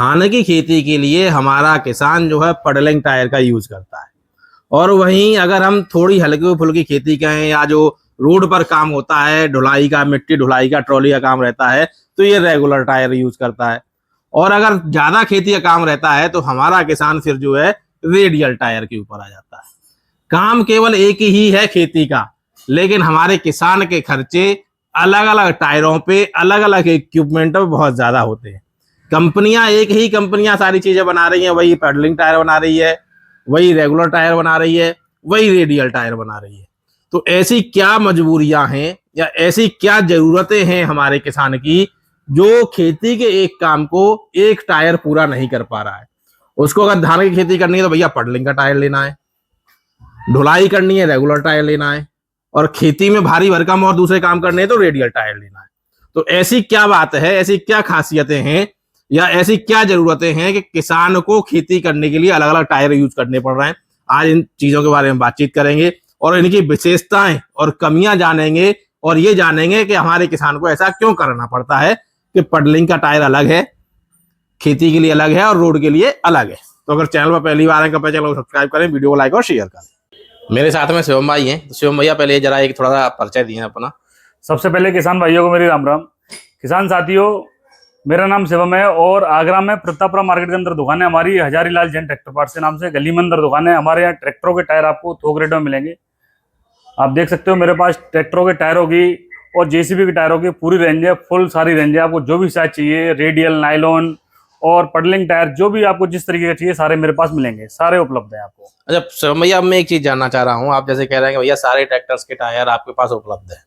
धान की खेती के लिए हमारा किसान जो है पडलिंग टायर का यूज करता है, और वहीं अगर हम थोड़ी हल्की फुल्की खेती करें या जो रोड पर काम होता है, ढुलाई का, मिट्टी ढुलाई का, ट्रॉली का काम रहता है, तो ये रेगुलर टायर यूज करता है। और अगर ज्यादा खेती का काम रहता है तो हमारा किसान फिर जो है रेडियल टायर के ऊपर आ जाता है। काम केवल एक ही है खेती का, लेकिन हमारे किसान के खर्चे अलग अलग टायरों पे, अलग अलग इक्विपमेंट पे बहुत ज्यादा होते हैं। कंपनियां एक ही कंपनियां सारी चीजें बना रही हैं, वही पेडलिंग टायर बना रही है, वही रेगुलर टायर बना रही है, वही रेडियल टायर बना रही है। तो ऐसी क्या मजबूरियां हैं या ऐसी क्या जरूरतें हैं हमारे किसान की, जो खेती के एक काम को एक टायर पूरा नहीं कर पा रहा है। उसको अगर धान की खेती करनी है तो भैया पेडलिंग का टायर लेना है, ढुलाई करनी है रेगुलर टायर लेना है, और खेती में भारी भरकम और दूसरे काम करने हैं तो रेडियल टायर लेना है। तो ऐसी क्या बात है, ऐसी क्या खासियतें हैं या ऐसी क्या जरूरतें हैं कि किसान को खेती करने के लिए अलग अलग टायर यूज करने पड़ रहे हैं? आज इन चीजों के बारे में बातचीत करेंगे और इनकी विशेषताएं और कमियां जानेंगे, और ये जानेंगे कि हमारे किसान को ऐसा क्यों करना पड़ता है कि पेडलिंग का टायर अलग है, खेती के लिए अलग है और रोड के लिए अलग है। तो अगर चैनल पर पहली बार है तो चैनल को सब्सक्राइब करें, वीडियो को लाइक और शेयर करें। मेरे साथ में शिवम भाई हैं। तो शिवम भैया पहले जरा एक थोड़ा सा परिचय दिए अपना। सबसे पहले किसान भाइयों को मेरी राम राम। किसान साथियों, मेरा नाम शिवम है और आगरा में प्रतापपुरा मार्केट के अंदर दुकान है हमारी, हजारी लाल जैन ट्रैक्टर पार्ट्स के नाम से गली में अंदर दुकान है। हमारे यहाँ ट्रैक्टरों के टायर आपको थोक रेट में मिलेंगे। आप देख सकते हो मेरे पास ट्रैक्टरों के टायरों की और जेसीबी के टायरों की पूरी रेंज है, फुल सारी रेंज है। आपको जो भी साइज चाहिए, रेडियल, नायलॉन और पडलिंग टायर, जो भी आपको जिस तरीके का चाहिए सारे मेरे पास मिलेंगे, सारे उपलब्ध है आपको। अच्छा शिवम भैया, अब मैं एक चीज जानना चाह रहा हूँ। आप जैसे कह रहे हैं कि भैया सारे ट्रैक्टर्स के टायर आपके पास उपलब्ध है,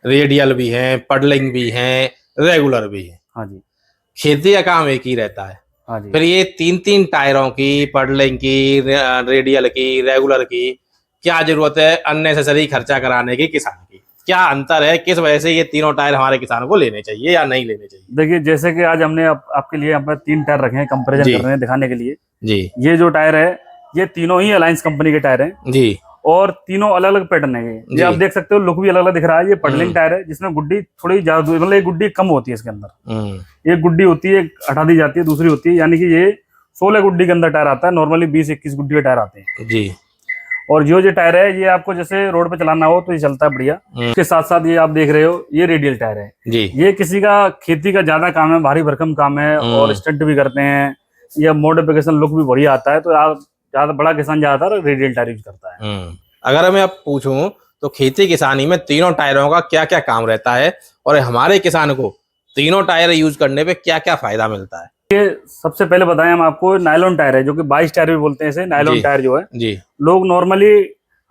रेडियल भी हैं, पडलिंग भी हैं, रेगुलर भी है। हाँ जी। खेती का काम एक ही रहता है। हाँ जी। फिर ये तीन तीन टायरों की, पडलिंग की, रेडियल की, रेगुलर की, क्या जरूरत है अननेसेसरी खर्चा कराने की किसान की? क्या अंतर है? किस वजह से ये तीनों टायर हमारे किसान को लेने चाहिए या नहीं लेने चाहिए? देखिए, जैसे कि आज हमने आपके लिए यहाँ पर 3 टायर रखे हैं, कंपैरिजन कर रहे हैं दिखाने के लिए जी। ये जो टायर है, ये तीनों ही अलायंस कंपनी के टायर हैं जी, और तीनों अलग अलग पैटर्न है। ये आप देख सकते हो, लुक भी अलग अलग दिख रहा है। ये पडलिंग टायर है जिसमें गुड्डी थोड़ी ज्यादा, मतलब एक गुड्डी कम होती है इसके अंदर। एक गुड्डी होती है, हटा दी जाती है, दूसरी होती है, यानी कि ये 16 गुड्डी के अंदर टायर आता है। नॉर्मली 20-21 गुड्डी के टायर आते हैं जी। और जो टायर है, ये आपको जैसे रोड पे चलाना हो तो ये चलता है बढ़िया। इसके साथ साथ ये आप देख रहे हो, ये रेडियल टायर है जी। ये किसी का खेती का ज्यादा काम है, भारी भरकम काम है और स्टंट भी करते हैं, या मॉडिफिकेशन लुक भी बढ़िया आता है, तो आप ज्यादा बड़ा किसान ज्यादातर रेडियल टायर यूज करता है। अगर मैं अब पूछूं तो खेती किसानी में तीनों टायरों का क्या क्या काम रहता है और हमारे किसान को तीनों टायर यूज करने पे क्या क्या फायदा मिलता है? ये सबसे पहले बताएं हम आपको, नायलॉन टायर है जो कि 22 टायर भी बोलते हैं इसे। नायलॉन टायर जो है जी, लोग नॉर्मली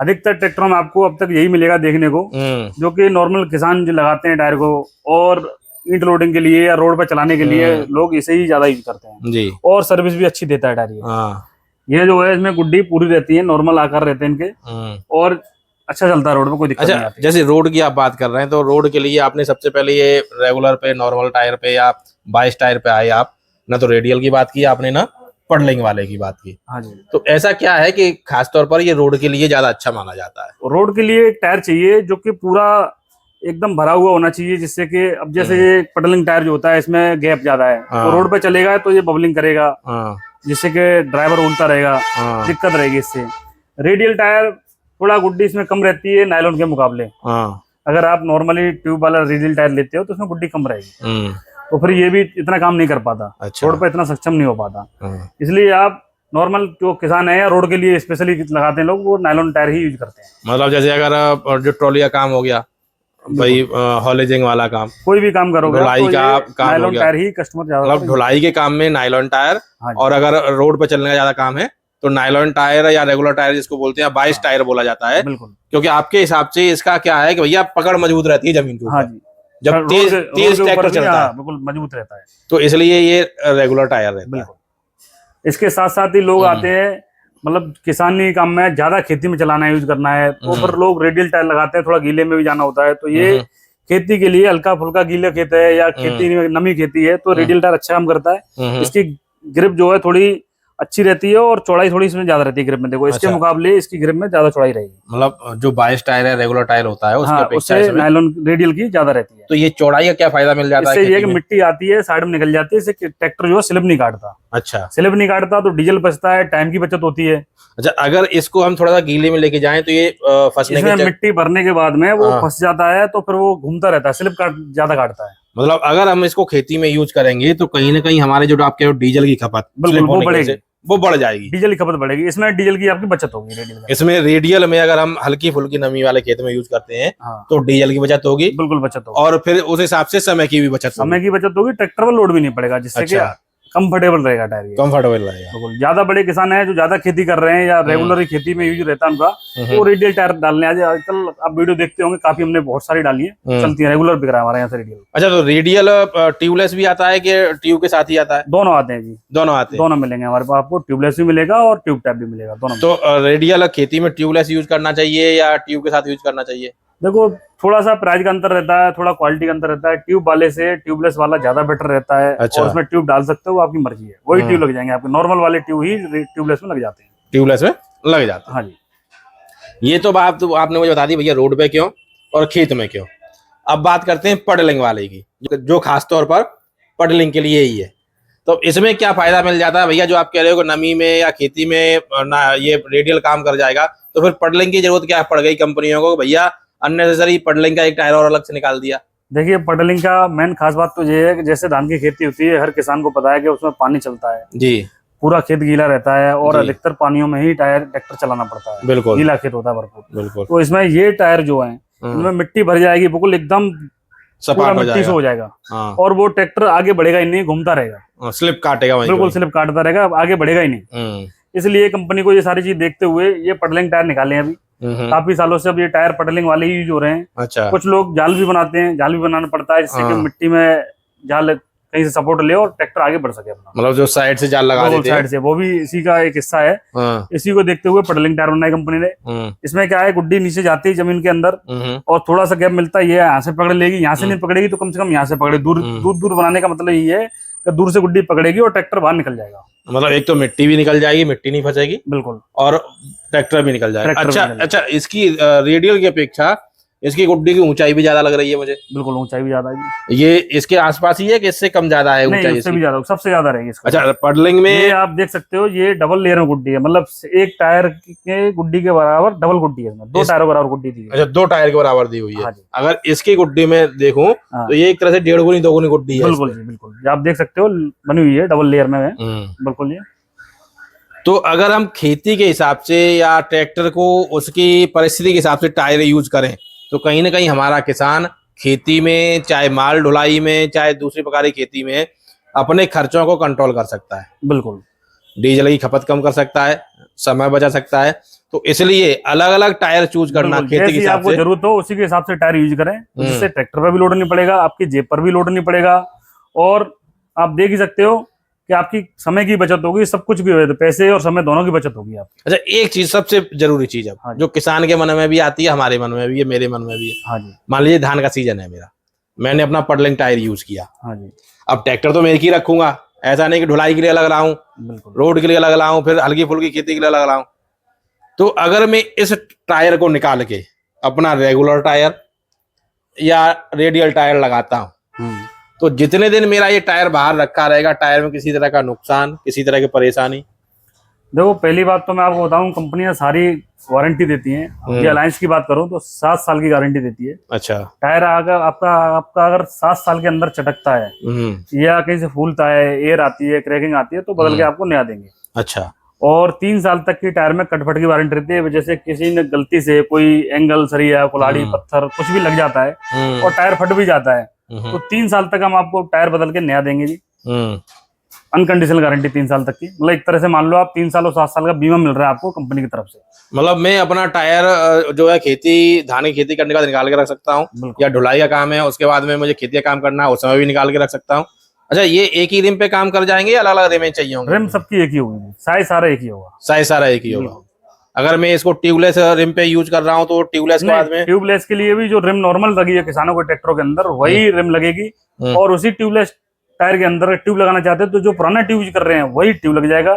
अधिकतर ट्रैक्टरों में आपको अब तक यही मिलेगा देखने को, जो कि नॉर्मल किसान जो लगाते हैं टायर को, और ईंट लोडिंग के लिए या रोड पर चलाने के लिए लोग इसे ही ज्यादा यूज करते हैं जी। और सर्विस भी अच्छी देता है टायर। ये जो है, इसमें गुड्डी पूरी रहती है, नॉर्मल आकार रहते हैं इनके और अच्छा चलता है रोड पे, कोई दिक्कत नहीं आती। जैसे रोड की आप बात कर रहे हैं तो रोड के लिए आपने सबसे पहले ये रेगुलर पे, नॉर्मल टायर पे या 22 टायर पे आए आप, ना तो रेडियल की बात की आपने, ना पडलिंग वाले की बात की। हाँ जी। तो ऐसा क्या है कि खासतौर पर ये रोड के लिए ज्यादा अच्छा माना जाता है? रोड के लिए एक टायर चाहिए जो कि पूरा एकदम भरा हुआ होना चाहिए, जिससे कि अब जैसे ये पडलिंग टायर जो होता है इसमें गैप ज्यादा है, तो रोड पे चलेगा तो ये बबलिंग करेगा, जिससे कि ड्राइवर उल्टा रहेगा, दिक्कत रहेगी इससे। रेडियल टायर थोड़ा गुड्डी इसमें कम रहती है नायलॉन के मुकाबले। अगर आप नॉर्मली ट्यूब वाला रेडियल टायर लेते हो तो उसमें गुड्डी कम रहेगी, तो फिर ये भी इतना काम नहीं कर पाता। अच्छा। रोड पे इतना सक्षम नहीं हो पाता। इसलिए आप नॉर्मल जो किसान है या रोड के लिए स्पेशली लगाते हैं लोग, वो नायलॉन टायर ही यूज करते हैं। मतलब जैसे अगर जो ट्रॉली का काम हो गया, भाई हॉलेजिंग वाला काम, कोई भी काम करोगे, ढुलाई का काम, नायलॉन टायर ही कस्टमर ज्यादा, मतलब ढुलाई के काम में नायलॉन टायर। और अगर रोड पे चलने का ज्यादा काम है तो नायलॉन टायर या रेगुलर टायर जिसको बोलते हैं 22 टायर बोला जाता है। बिल्कुल। क्योंकि आपके हिसाब से इसका क्या है कि भैया पकड़ मजबूत रहती है जमीन के ऊपर। हाँ जी। जब तेज ट्रैक्टर चलता है बिल्कुल मजबूत रहता है, तो इसलिए ये रेगुलर टायर रहता है। इसके साथ साथ ही लोग आते हैं, मतलब किसानी काम में ज्यादा खेती में चलाना यूज करना है तो फिर लोग रेडियल टायर लगाते हैं। थोड़ा गीले में भी जाना होता है, तो ये खेती के लिए हल्का फुल्का गीले खेत है या खेती में नमी खेती है तो रेडियल टायर अच्छा काम करता है। इसकी ग्रिप जो है थोड़ी अच्छी रहती है और चौड़ाई थोड़ी इसमें ज्यादा रहती है ग्रिप में। देखो इसके मुकाबले इसकी ग्रिप में ज्यादा चौड़ाई रहेगी। मतलब जो बाइस टायर है, रेगुलर टायर होता है, उसके हाँ, अपेक्षा उससे नायलॉन रेडियल की ज्यादा रहती है। तो ये चौड़ाई का क्या फायदा मिल जाता है? इससे ये कि मिट्टी आती है साइड में निकल जाती है, इससे ट्रैक्टर जो है स्लिप नहीं काटता। अच्छा, स्लिप नहीं काटता तो डीजल बचता है, टाइम की बचत होती है। अच्छा, अगर इसको हम थोड़ा सा गीले में लेके जाएं तो ये फंसने इसमें मिट्टी भरने के बाद में वो फंस जाता है, तो फिर वो घूमता रहता है, स्लिप ज्यादा काटता है। मतलब अगर हम इसको खेती में यूज करेंगे तो कहीं ना कहीं हमारे जो आपके डीजल की खपत बिल्कुल वो बढ़ेगी, वो बढ़ जाएगी, डीजल की खपत बढ़ेगी। इसमें डीजल की आपकी बचत होगी रेडियल में। इसमें रेडियल में अगर हम हल्की फुल्की नमी वाले खेत में यूज करते हैं तो डीजल की बचत होगी, बिल्कुल बचत होगी। और फिर उस हिसाब से समय की भी बचत होगी, ट्रैक्टर पर लोड भी नहीं पड़ेगा, जिससे कि कंफर्टेबल रहेगा टायर, कंफर्टेबल रहेगा। बिल्कुल। ज्यादा बड़े किसान हैं जो ज्यादा खेती कर रहे हैं या रेगुलर खेती में यूज रहता है उनका, वो रेडियल टायर डालने आजकल आप वीडियो देखते होंगे, काफी हमने बहुत सारी डाली है, चलती है, रेगुलर बिक रहा है हमारे यहाँ से रेडियल। अच्छा, तो रेडियल ट्यूबलेस भी आता है कि ट्यूब के साथ ही आता है? दोनों आते हैं जी, दोनों आते हैं, दोनों मिलेंगे हमारे पास आपको, ट्यूबलेस भी मिलेगा और ट्यूब टाइप भी मिलेगा, दोनों। तो रेडियल खेती में ट्यूबलेस यूज करना चाहिए या ट्यूब के साथ यूज करना चाहिए? देखो थोड़ा सा प्राइस का अंतर रहता है, थोड़ा क्वालिटी का अंतर रहता है। ट्यूब वाले से ट्यूबलेस वाला ज्यादा बेटर रहता है। अच्छा। और उसमें ट्यूब डाल सकते हो, वो आपकी मर्जी है, वही ट्यूब लग जाएंगे आपके, नॉर्मल वाले ट्यूब ही ट्यूबलेस में लग जाते हैं। ट्यूबलेस में लग जाते हैं, हाँ जी। ये तो बात तो आपने मुझे बता दी भैया, रोड पे क्यों और खेत में क्यों। अब बात करते हैं पडलिंग वाले की, जो खासतौर पर पडलिंग के लिए ही है। तो इसमें क्या फायदा मिल जाता है भैया, जो आप कह रहे हो कि नमी में या खेती में ना ये रेडियल काम कर जाएगा, तो फिर पडलिंग की जरूरत क्या पड़ गई कंपनियों को, भैया अननेसेसरी पडलिंग का एक टायर और अलग से निकाल दिया। देखिए पडलिंग का मेन खास बात तो ये है कि जैसे धान की खेती होती है, हर किसान को पता है कि उसमें पानी चलता है जी, पूरा खेत गीला रहता है, और अधिकतर पानियों में ही टायर ट्रैक्टर चलाना पड़ता है, बिल्कुल गीला खेत होता है भरपूर, बिल्कुल। तो इसमें ये टायर जो है इनमें मिट्टी भर जाएगी, बिल्कुल एकदम सपाट हो मिट्टी से हो जाएगा। हाँ। और वो ट्रैक्टर आगे बढ़ेगा ही नहीं, घूमता रहेगा, स्लिप काटेगा, बिल्कुल स्लिप काटता रहेगा, आगे बढ़ेगा ही नहीं। इसलिए कंपनी को ये सारी चीज देखते हुए ये पडलिंग टायर निकाले हैं अभी। काफी सालों से अब ये टायर पडलिंग वाले ही यूज हो रहे हैं। अच्छा। कुछ लोग जाल भी बनाते हैं, जाल भी बनाना पड़ता है, जिससे कि मिट्टी में जाल कहीं से सपोर्ट ले और ट्रैक्टर आगे बढ़ सके अपना, मतलब जो साइड से जाल लगा देते हैं, साइड से, वो भी इसी का एक हिस्सा है। इसी को देखते हुए पडलिंग टायर बनाया कंपनी ने। इसमें क्या है, गुड्डी नीचे जाती है जमीन के अंदर और थोड़ा सा गैप मिलता है, ये यहाँ से पकड़ लेगी, यहाँ से नहीं पकड़ेगी तो कम से कम यहाँ से पकड़े, दूर दूर बनाने का मतलब ये है कि दूर से गुड्डी पकड़ेगी और ट्रैक्टर बाहर निकल जाएगा। मतलब एक तो मिट्टी भी निकल जाएगी, मिट्टी नहीं फंसेगी, बिल्कुल, और ट्रैक्टर भी निकल जाएगा। अच्छा, इसकी रेडियल की अपेक्षा इसकी गुड्डी की ऊंचाई भी ज्यादा लग रही है मुझे। बिल्कुल, ऊंचाई भी ज्यादा है। ये इसके आसपास ही है कि इससे कम ज्यादा है ऊंचाई? इससे भी ज्यादा, सबसे ज्यादा रहेगी इसका। अच्छा, पडलिंग में ये आप देख सकते हो, ये डबल लेयर में गुड्डी है, मतलब एक टायर के गुड्डी के बराबर डबल गुड्डी है, दो टायरों बराबर गुड्डी दी है। अच्छा, दो टायर के बराबर दी हुई है। अगर इसकी गुड्डी में देखूं तो ये एक तरह से 1.5 गुनी 2 गुनी गुड्डी है। बिल्कुल जी, बिल्कुल, आप देख सकते हो बनी हुई है डबल लेयर में, बिल्कुल। ये तो अगर हम खेती के हिसाब से या ट्रैक्टर को उसकी परिस्थिति के हिसाब से टायर यूज करें तो कहीं ना कहीं हमारा किसान खेती में, चाहे माल ढुलाई में, चाहे दूसरी प्रकार की खेती में, अपने खर्चों को कंट्रोल कर सकता है। बिल्कुल, डीजल की खपत कम कर सकता है, समय बचा सकता है। तो इसलिए अलग अलग टायर चूज करना खेती के हिसाब से, जरूरत हो उसी के हिसाब से टायर यूज करें, जिससे ट्रैक्टर पर भी लोड नहीं पड़ेगा, आपकी जेब पर भी लोड नहीं पड़ेगा, और आप देख ही सकते हो कि आपकी समय की बचत होगी, सब कुछ भी होगा, पैसे और समय दोनों की बचत होगी आपकी। अच्छा, एक चीज सबसे जरूरी चीज है जो किसान के मन में भी आती है, हमारे मन में भी है, मेरे मन में भी है। हाँ जी। मान लीजिए धान का सीजन है मेरा, मैंने अपना पडलिंग टायर यूज किया। हाँ जी। अब ट्रैक्टर तो मैं एक ही रखूंगा, ऐसा नहीं कि ढुलाई के लिए अलग लाऊं, रोड के लिए अलग लाऊं, फिर हल्की फुल्की खेती के लिए अलग लाऊं। तो अगर मैं इस टायर को निकाल के अपना रेगुलर टायर या रेडियल टायर लगाता हूं तो जितने दिन मेरा ये टायर बाहर रखा रहेगा, टायर में किसी तरह का नुकसान, किसी तरह की परेशानी? देखो पहली बात तो मैं आपको बताऊं, कंपनियां सारी वारंटी देती हैं। ये अलायंस की बात करूं तो 7 साल की गारंटी देती है। अच्छा। टायर अगर आपका अगर 7 साल के अंदर चटकता है या कहीं से फूलता है, एयर आती है, क्रैकिंग आती है, तो बदल के आपको नया देंगे। अच्छा। और 3 साल तक की टायर में कटफट की वारंटी रहती है। जैसे किसी ने गलती से कोई एंगल, सरिया, कुल्हाड़ी, पत्थर कुछ भी लग जाता है और टायर फट भी जाता है तो 3 साल तक हम आपको टायर बदल के नया देंगे जी। अनकंडीशनल गारंटी 3 साल तक की, मतलब एक तरह से मान लो आप 3 साल और 7 साल का बीमा मिल रहा है आपको कंपनी की तरफ से। मतलब मैं अपना टायर जो है खेती, धान की खेती करने का निकाल के रख सकता हूँ, या ढुलाई का काम है उसके बाद में मुझे खेती का काम करना है उस समय भी निकाल के रख सकता हूँ। अच्छा, ये एक ही रिम पे काम कर जाएंगे या अलग अलग रिमें चाहिए होंगे? रिम सबकी एक ही होगी, साइज सारा एक ही होगा। साइज सारा एक ही होगा। अगर मैं इसको ट्यूबलेस रिम पे यूज कर रहा हूँ तो ट्यूबलेस के बाद में, ट्यूबलेस के लिए भी जो रिम नॉर्मल लगी है किसानों के ट्रैक्टरों के अंदर, वही रिम लगेगी। और उसी ट्यूबलेस टायर के अंदर ट्यूब लगाना चाहते हैं तो जो पुराना ट्यूब यूज कर रहे हैं वही ट्यूब लग जाएगा।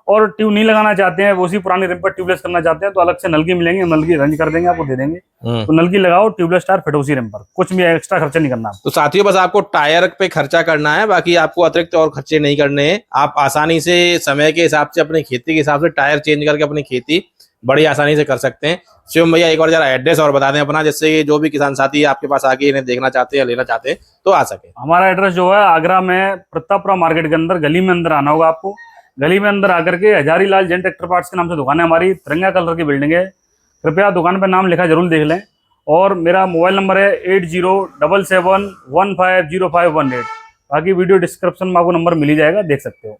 और ट्यूब नहीं लगाना चाहते हैं, वो उसी पुरानी रिम पर ट्यूबलेस करना चाहते हैं, तो अलग से नलकी मिलेंगे, नलकी रेंज कर देंगे, आपको दे देंगे। तो नलकी लगाओ, ट्यूबलेस टायर फिट उसी रिम पर, कुछ भी एक्स्ट्रा खर्चा नहीं करना। तो साथियों बस आपको टायर पे खर्चा करना है, बाकी आपको अतिरिक्त और खर्चे नहीं करने हैं। आप आसानी से समय के हिसाब से अपनी खेती के हिसाब से टायर चेंज करके अपनी खेती बड़ी आसानी से कर सकते हैं। शिवम भैया एक बार जरा एड्रेस और बता दें अपना, जिससे कि जो भी किसान साथी आपके पास आके इन्हें देखना चाहते हैं या लेना चाहते हैं तो आ सके। हमारा एड्रेस जो है आगरा में प्रतापपुरा मार्केट के अंदर गली में अंदर आना होगा आपको। गली में अंदर आकर के हजारी लाल जैन ट्रैक्टर पार्ट्स के नाम से दुकान है हमारी, तिरंगा कलर की बिल्डिंग है। कृपया दुकान पर नाम लिखा जरूर देख लें। और मेरा मोबाइल नंबर है 8077150518। बाकी वीडियो डिस्क्रिप्शन में आपको नंबर मिल ही जाएगा, देख सकते हो।